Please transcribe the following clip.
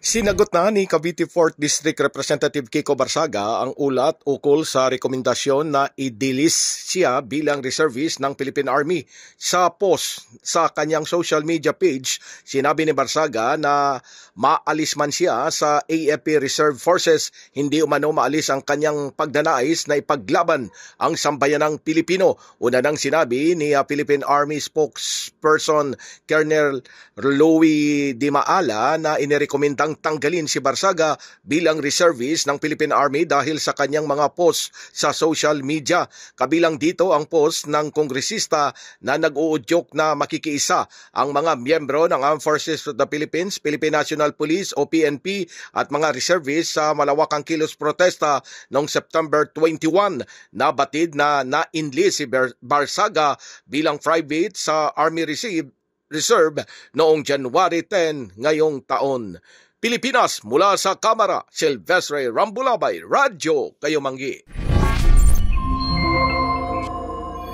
Sinagot na ni Cavite 4th District Representative Kiko Barsaga ang ulat ukol sa rekomendasyon na i-delis siya bilang reservist ng Philippine Army. Sa post sa kanyang social media page, sinabi ni Barsaga na maalis man siya sa AFP Reserve Forces, hindi umano maalis ang kanyang pagdanais na ipaglaban ang sambayanang Pilipino. Una nang sinabi ni Philippine Army spokesperson Colonel Louie Di Maala na inirekomendang tanggalin si Barsaga bilang reservist ng Philippine Army dahil sa kanyang mga post sa social media. Kabilang dito ang post ng kongresista na nag-uudyok na makikiisa ang mga miyembro ng Armed Forces of the Philippines, Philippine National Police o PNP at mga reservists sa malawakang kilos protesta noong September 21. Nabatid na na-enlist si Barsaga bilang private sa Army Reserve noong January 10 ngayong taon. Pilipinas, mula sa Kamara, Silvestre Rambulabay, Radyo Kayo Manggi.